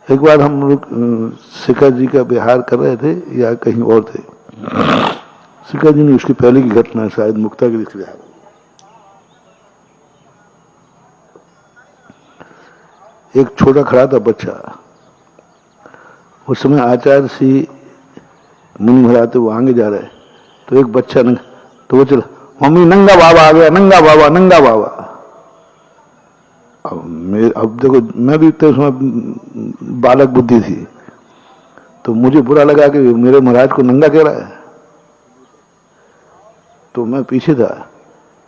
एक बार हम लोग शिखर जी का बिहार कर रहे थे या कहीं और थे। शिखर जी ने उसकी पहले की घटना शायद मुक्तागिरी से बिहार। एक छोटा खड़ा था बच्चा, उस समय आचार्य श्री मुनि महाराज थे, वो आगे जा रहे, तो एक बच्चा तो वो चला, मम्मी नंगा बाबा आ गया, नंगा बाबा नंगा बाबा। अब देखो मैं भी तो उसमें बालक बुद्धि थी, तो मुझे बुरा लगा कि मेरे महाराज को नंगा कह रहा है। तो मैं पीछे था,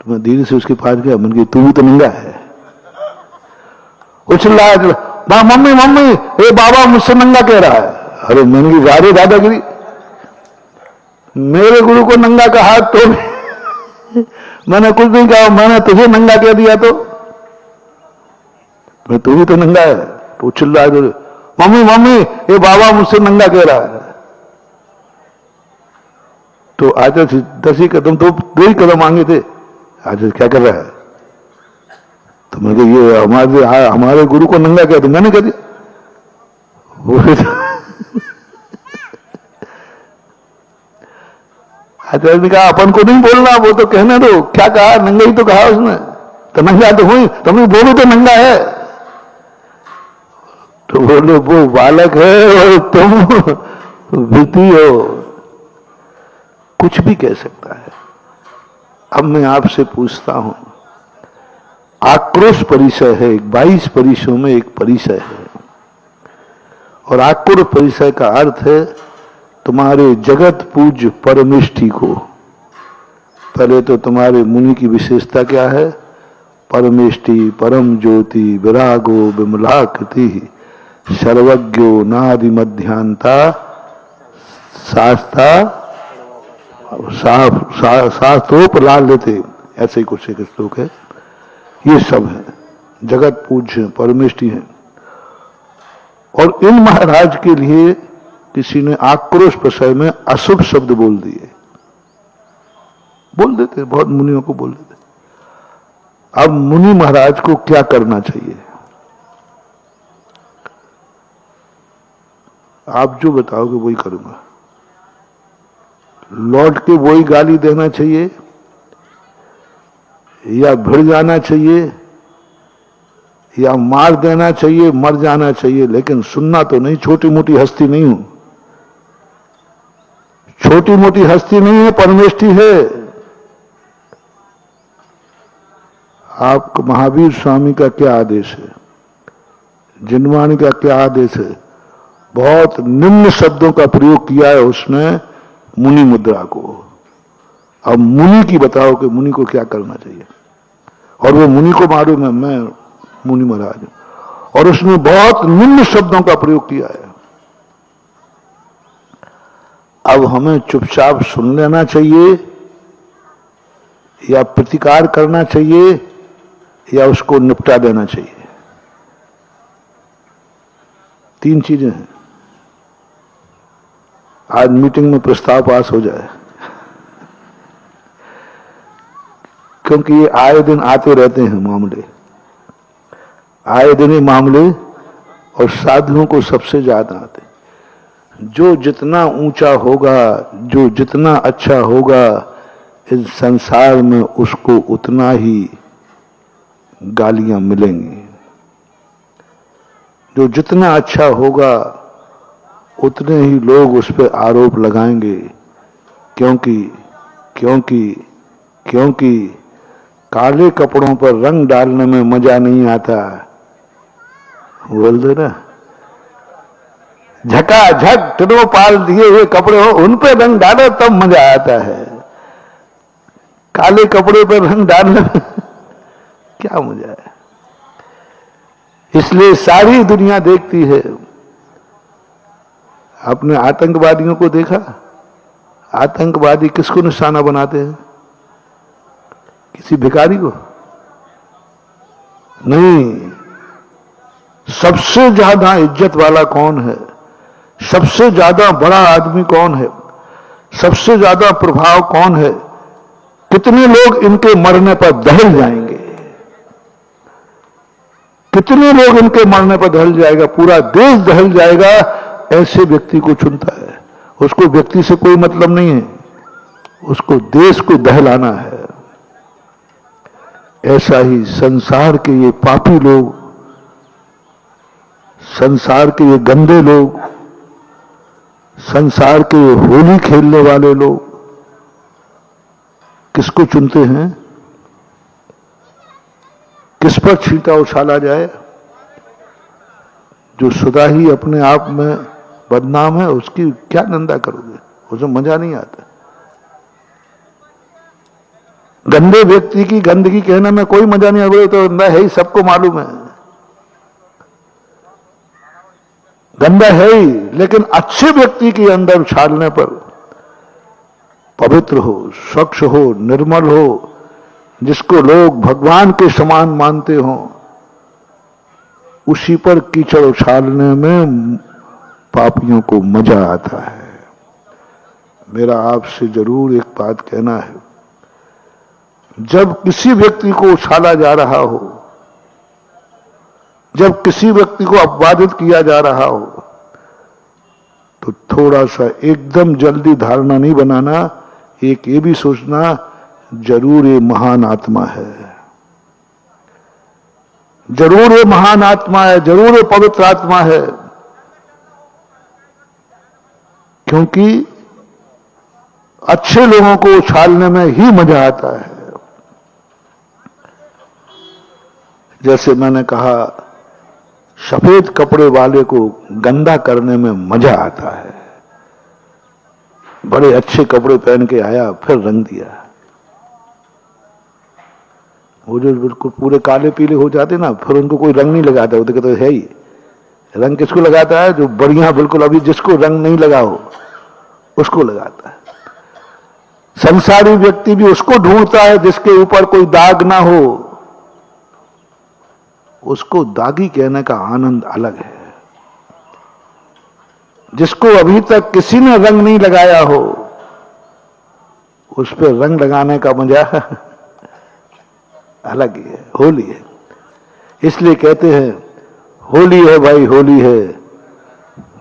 तो मैं धीरे से उसके पास गया, मैंने कहा तू भी तो नंगा है। वो चिल्लाया, मम्मी मम्मी ये बाबा मुझसे नंगा कह रहा है। अरे मैंने कहा राधे दादागिरी, मेरे गुरु को नंगा कहा तो मैंने कुछ नहीं कहा, मैंने तुझे नंगा कह दिया तो मैं तू भी तो नंगा है। तो चिल्लाया, मम्मी मम्मी ये बाबा मुझसे नंगा कह रहा है। तो आचार्य 10 ही कदम, तो 2 ही कदम आगे थे। आचार्य क्या कर रहा है? तो मैं कहा ये हमारे गुरु को नंगा कह, तो मैंने कह दिया। आचार्य ने कहा अपन को नहीं बोलना, वो तो कहने दो, क्या कहा? नंगा ही तो कहा उसने, तो नंगा तो हुई, तुम बोलो तो नंगा है। तो बोलो वो बालक है और तुम विधि हो, कुछ भी कह सकता है। अब मैं आपसे पूछता हूं, आक्रोश परिचय है, 22 परिचयों में एक परिचय है, और आक्रोश परिचय का अर्थ है तुम्हारे जगत पूज्य परमेष्ठी को। पहले तो तुम्हारे मुनि की विशेषता क्या है? परमेष्ठी परम ज्योति विरागो विमलाकृति सर्वज्ञो नादि मध्यांता शास्ता शास्त्रोपलाल लेते, ऐसे ही कुछ एक श्लोक है। ये सब है जगत पूज्य परमेष्ठी है। और इन महाराज के लिए किसी ने आक्रोश प्रशय में अशुभ शब्द बोल दिए, बोल देते, बहुत मुनियों को बोल देते। अब मुनि महाराज को क्या करना चाहिए? आप जो बताओगे वही करूंगा। लौट के वही गाली देना चाहिए या भिड़ जाना चाहिए या मार देना चाहिए, मर जाना चाहिए, लेकिन सुनना तो नहीं। छोटी मोटी हस्ती नहीं हूं, छोटी मोटी हस्ती नहीं है, परमेष्ठी है। आपको महावीर स्वामी का क्या आदेश है, जिनवाणी का क्या आदेश है? बहुत निम्न शब्दों का प्रयोग किया है उसने मुनि मुद्रा को। अब मुनि की बताओ कि मुनि को क्या करना चाहिए, और वो मुनि को मालूम है मैं मुनि महाराज हूं, और उसने बहुत निम्न शब्दों का प्रयोग किया है। अब हमें चुपचाप सुन लेना चाहिए या प्रतिकार करना चाहिए या उसको निपटा देना चाहिए? 3 चीजें हैं। आज मीटिंग में प्रस्ताव पास हो जाए, क्योंकि ये आए दिन आते रहते हैं मामले, आए दिन ही मामले, और साधुओं को सबसे ज्यादा आते। जो जितना ऊंचा होगा, जो जितना अच्छा होगा इस संसार में, उसको उतना ही गालियां मिलेंगी। जो जितना अच्छा होगा उतने ही लोग उस पर आरोप लगाएंगे, क्योंकि क्योंकि क्योंकि काले कपड़ों पर रंग डालने में मजा नहीं आता। बोल दो ना, झकाझक टिनो पाल दिए हुए कपड़े हो, उन पे रंग डालो तब मजा आता है। काले कपड़े पर रंग डालने में क्या मजा है? इसलिए सारी दुनिया देखती है। आपने आतंकवादियों को देखा? आतंकवादी किसको निशाना बनाते हैं? किसी भिखारी को नहीं। सबसे ज्यादा इज्जत वाला कौन है? सबसे ज्यादा बड़ा आदमी कौन है? सबसे ज्यादा प्रभाव कौन है? कितने लोग इनके मरने पर दहल जाएंगे? कितने लोग इनके मरने पर दहल जाएगा, पूरा देश दहल जाएगा, ऐसे व्यक्ति को चुनता है। उसको व्यक्ति से कोई मतलब नहीं है, उसको देश को दहलाना है। ऐसा ही संसार के ये पापी लोग, संसार के ये गंदे लोग, संसार के ये होली खेलने वाले लोग किसको चुनते हैं? किस पर छींटा उछाला जाए? जो सदा ही अपने आप में बदनाम है, उसकी क्या निंदा करोगे? उसे मजा नहीं आता। गंदे व्यक्ति की गंदगी कहने में कोई मजा नहीं आता, तो गंदा है ही, सबको मालूम है गंदा है ही। लेकिन अच्छे व्यक्ति के अंदर उछालने पर, पवित्र हो, स्वच्छ हो, निर्मल हो, जिसको लोग भगवान के समान मानते हो, उसी पर कीचड़ उछालने में पापियों को मजा आता है। मेरा आपसे जरूर एक बात कहना है, जब किसी व्यक्ति को उछाला जा रहा हो, जब किसी व्यक्ति को अपवादित किया जा रहा हो, तो थोड़ा सा एकदम जल्दी धारणा नहीं बनाना, एक ये भी सोचना जरूर ये महान आत्मा है, जरूर ये महान आत्मा है, जरूर ये पवित्र आत्मा है। क्योंकि अच्छे लोगों को उछालने में ही मजा आता है। जैसे मैंने कहा, सफेद कपड़े वाले को गंदा करने में मजा आता है। बड़े अच्छे कपड़े पहन के आया, फिर रंग दिया। वो जो बिल्कुल पूरे काले पीले हो जाते ना, फिर उनको कोई रंग नहीं लगाता। वो तो कहते है ही, रंग किसको लगाता है? जो बढ़िया बिल्कुल अभी जिसको रंग नहीं लगाओ उसको लगाता है। संसारी व्यक्ति भी उसको ढूंढता है जिसके ऊपर कोई दाग ना हो। उसको दागी कहने का आनंद अलग है। जिसको अभी तक किसी ने रंग नहीं लगाया हो, उस पर रंग लगाने का मजा अलग ही है। होली है, इसलिए कहते हैं होली है भाई, होली है,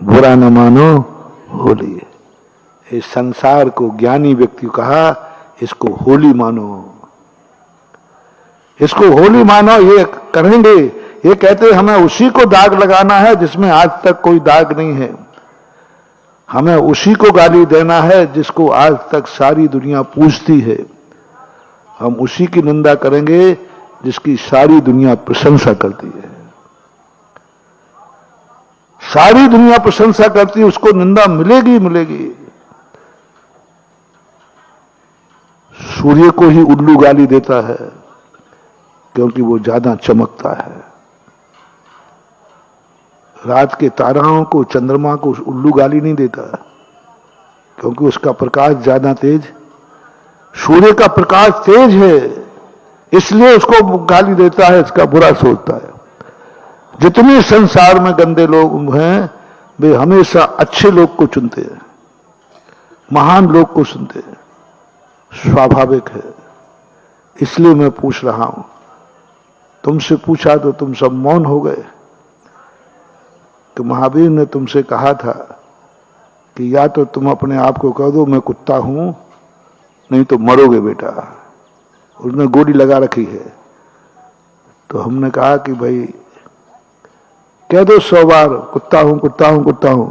बुरा न मानो, होली है। इस संसार को ज्ञानी व्यक्ति कहा, इसको होली मानो, इसको होली मानो। ये करेंगे, ये कहते हमें उसी को दाग लगाना है जिसमें आज तक कोई दाग नहीं है। हमें उसी को गाली देना है जिसको आज तक सारी दुनिया पूजती है। हम उसी की निंदा करेंगे जिसकी सारी दुनिया प्रशंसा करती है। सारी दुनिया प्रशंसा करती है, उसको निंदा मिलेगी मिलेगी। सूर्य को ही उल्लू गाली देता है क्योंकि वो ज्यादा चमकता है। रात के ताराओं को, चंद्रमा को उल्लू गाली नहीं देता क्योंकि उसका प्रकाश ज्यादा तेज। सूर्य का प्रकाश तेज है इसलिए उसको गाली देता है, इसका बुरा सोचता है। जितने संसार में गंदे लोग हैं वे हमेशा अच्छे लोग को चुनते हैं, महान लोग को सुनते हैं। स्वाभाविक है। इसलिए मैं पूछ रहा हूं, तुमसे पूछा तो तुम सब मौन हो गए। तो महावीर ने तुमसे कहा था कि या तो तुम अपने आप को कह दो मैं कुत्ता हूं, नहीं तो मरोगे बेटा। उसने गोली लगा रखी है। तो हमने कहा कि भाई कह दो 100 बार कुत्ता हूं, कुत्ता हूं, कुत्ता हूं,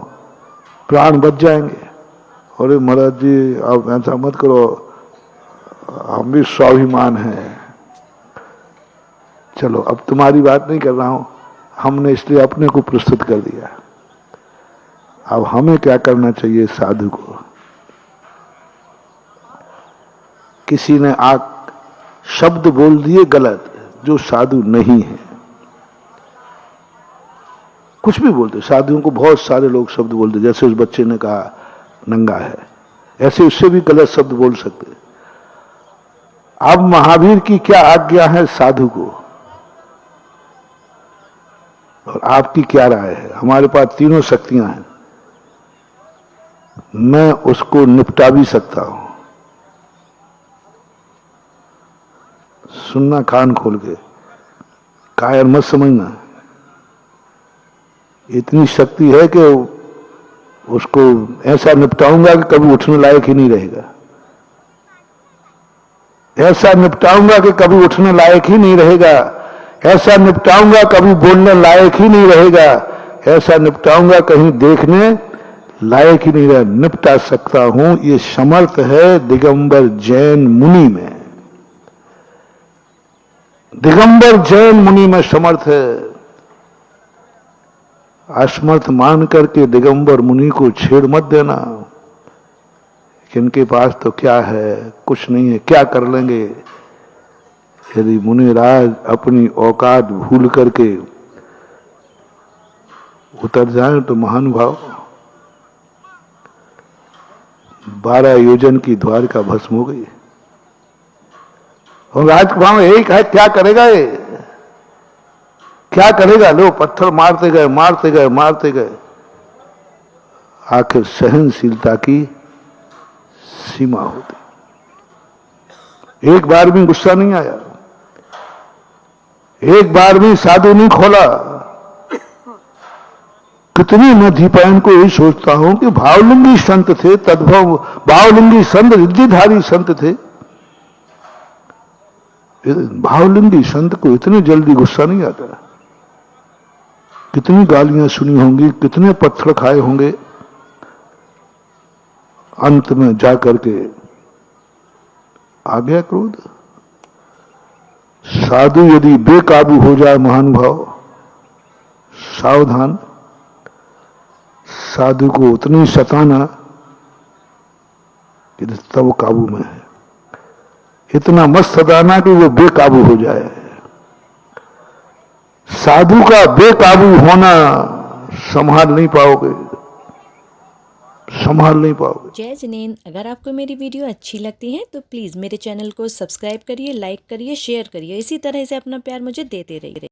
प्राण बच जाएंगे। अरे महाराज जी आप ऐसा मत करो, हम भी स्वाभिमान है। चलो अब तुम्हारी बात नहीं कर रहा हूं, हमने इसलिए अपने को प्रस्तुत कर दिया। अब हमें क्या करना चाहिए? साधु को किसी ने शब्द बोल दिए गलत, जो साधु नहीं है, कुछ भी बोलते। साधुओं को बहुत सारे लोग शब्द बोलते, जैसे उस बच्चे ने कहा नंगा है, ऐसे उससे भी गलत शब्द बोल सकते। अब महावीर की क्या आज्ञा है साधु को, और आपकी क्या राय है? हमारे पास तीनों शक्तियां हैं, मैं उसको निपटा भी सकता हूं। सुनना कान खोल के, कायर मत समझना इतनी शक्ति है कि उसको ऐसा निपटाऊंगा कि कभी उठने लायक ही नहीं रहेगा, ऐसा निपटाऊंगा कि कभी उठने लायक ही नहीं रहेगा, ऐसा निपटाऊंगा कभी बोलने लायक ही नहीं रहेगा, ऐसा निपटाऊंगा कहीं देखने लायक ही नहीं रहेगा। निपटा सकता हूं, ये समर्थ है दिगंबर जैन मुनि में, दिगंबर जैन मुनि में समर्थ है। असमर्थ मान करके दिगंबर मुनि को छेड़ मत देना, इनके पास तो क्या है, कुछ नहीं है, क्या कर लेंगे। यदि मुनिराज अपनी औकात भूल करके उतर जाए तो महानुभाव 12 योजन की द्वारका भस्म हो गई। और राजकुमार एक है, क्या करेगा ये, क्या करेगा। लोग पत्थर मारते गए मारते गए मारते गए, आखिर सहनशीलता की सीमा होती, एक बार भी गुस्सा नहीं आया, एक बार भी साधु नहीं खोला। कितनी नदीपायन को यही सोचता हूं कि भावलिंगी संत थे, तद्भव भावलिंगी संत, रिद्धिधारी संत थे। भावलिंगी संत को इतनी जल्दी गुस्सा नहीं आता। कितनी गालियां सुनी होंगी, कितने पत्थर खाए होंगे, अंत में जाकर के आ गया क्रोध। साधु यदि बेकाबू हो जाए महानुभाव, सावधान, साधु को उतनी सताना कि तब काबू में है, इतना मत सताना कि वो बेकाबू हो जाए। साधु का बेकाबू होना संभाल नहीं पाओगे, संभाल नहीं पाओगे। जय जिनेंद्र, अगर आपको मेरी वीडियो अच्छी लगती है तो प्लीज़ मेरे चैनल को सब्सक्राइब करिए, लाइक करिए, शेयर करिए। इसी तरह से अपना प्यार मुझे देते रहिए।